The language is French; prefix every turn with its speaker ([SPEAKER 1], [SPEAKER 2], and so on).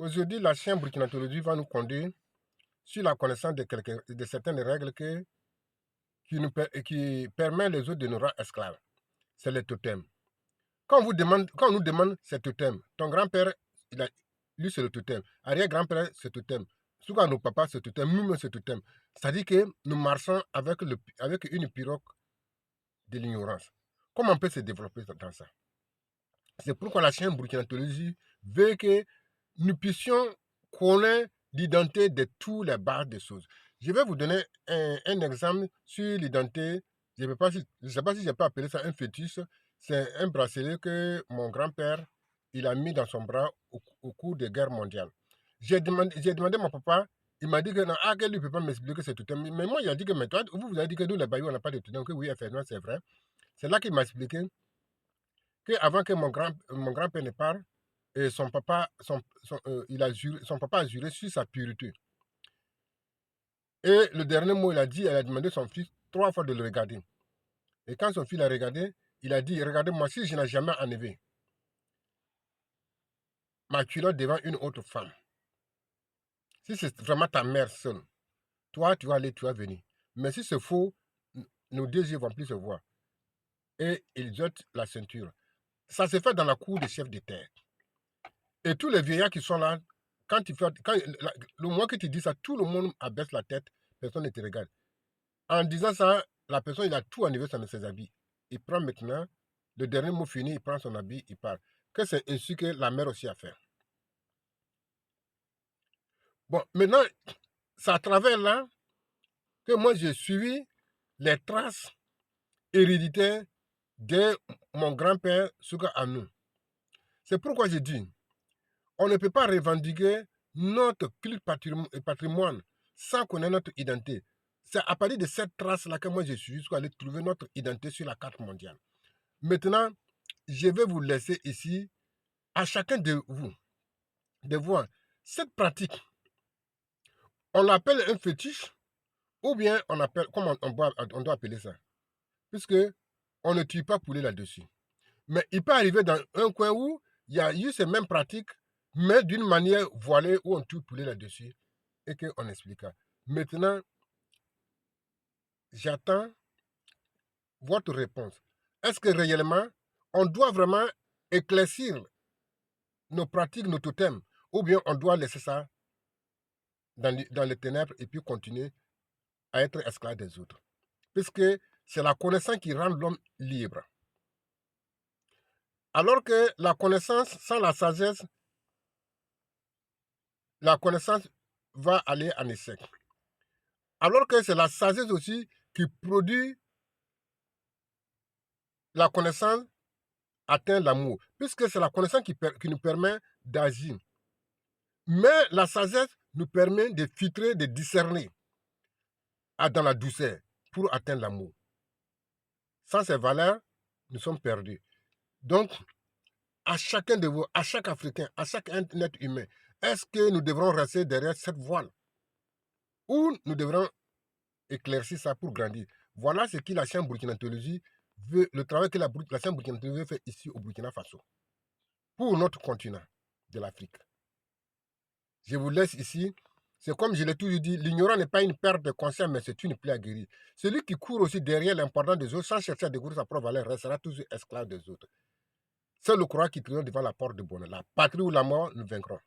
[SPEAKER 1] Aujourd'hui, la chaîne burkinatologie va nous conduire sur la connaissance de certaines règles qui permettent les autres de nous rendre esclaves. C'est le totem. Quand on nous demande ce totem, ton grand-père, lui c'est le totem, arrière-grand-père c'est le totem, souvent nos papas c'est le totem, nous-mêmes c'est le totem. C'est-à-dire que nous marchons avec une pirogue de l'ignorance. Comment on peut se développer dans ça? C'est pourquoi la chaîne burkinatologie veut que nous puissions connaître l'identité de toutes les bases des choses. Je vais vous donner un exemple sur l'identité. Je ne sais pas si je peux appeler ça un fœtus. C'est un bracelet que mon grand-père il a mis dans son bras au cours des guerres mondiales. J'ai demandé à mon papa, il m'a dit que non, que lui ne peut pas m'expliquer ce totem. Mais moi, il a dit que, mais toi, vous avez dit que nous, les Bayous, on n'a pas de totem. Que oui, effectivement, c'est vrai. C'est là qu'il m'a expliqué qu'avant que mon grand-père ne parte, et son papa a juré sur sa pureté. Et le dernier mot, elle a demandé à son fils 3 fois de le regarder. Et quand son fils l'a regardé, il a dit, regardez-moi, si je n'ai jamais enlevé ma culotte devant une autre femme, si c'est vraiment ta mère seule, toi, tu vas aller, tu vas venir. Mais si c'est faux, nos deux yeux vont plus se voir. Et il jette la ceinture. Ça se fait dans la cour des chefs de terre. Et tous les vieillards qui sont là, le moment que tu dis ça, tout le monde abaisse la tête, personne ne te regarde. En disant ça, la personne, il a tout enlevé sur ses habits. Il prend maintenant, le dernier mot fini, il prend son habit, il part. Que c'est ainsi que la mère aussi a fait. Bon, maintenant, c'est à travers là que moi j'ai suivi les traces héréditaires de mon grand-père Souka Anou. C'est pourquoi j'ai dit, on ne peut pas revendiquer notre culte patrimoine sans connaître notre identité. C'est à partir de cette trace-là que moi je suis jusqu'à aller trouver notre identité sur la carte mondiale. Maintenant, je vais vous laisser ici, à chacun de vous, de voir cette pratique. On l'appelle un fétiche, ou bien comment on doit appeler ça? Puisque on ne tue pas poulet là-dessus. Mais il peut arriver dans un coin où il y a eu ces mêmes pratiques, mais d'une manière voilée où on tue poulet là-dessus et qu'on expliquera. Maintenant, j'attends votre réponse. Est-ce que réellement, on doit vraiment éclaircir nos pratiques, nos totems, ou bien on doit laisser ça dans les ténèbres et puis continuer à être esclave des autres? Puisque c'est la connaissance qui rend l'homme libre. Alors que la connaissance sans la sagesse, la connaissance va aller en échec. Alors que c'est la sagesse aussi qui produit la connaissance atteint l'amour, puisque c'est la connaissance qui nous permet d'agir. Mais la sagesse nous permet de filtrer, de discerner dans la douceur pour atteindre l'amour. Sans ces valeurs, nous sommes perdus. Donc, à chacun de vous, à chaque Africain, à chaque être humain, est-ce que nous devrons rester derrière cette voile ou nous devrons éclaircir ça pour grandir? Voilà ce que la chaîne burkinatologie veut, le travail que la chaîne burkinatologie fait ici au Burkina Faso pour notre continent de l'Afrique. Je vous laisse ici. C'est comme je l'ai toujours dit, l'ignorant n'est pas une perte de conscience, mais c'est une plaie à guérir. Celui qui court aussi derrière l'importance des autres sans chercher à découvrir sa propre valeur restera toujours esclave des autres. C'est le courage qui triomphe devant la porte de bonheur. La patrie ou la mort, nous vaincrons.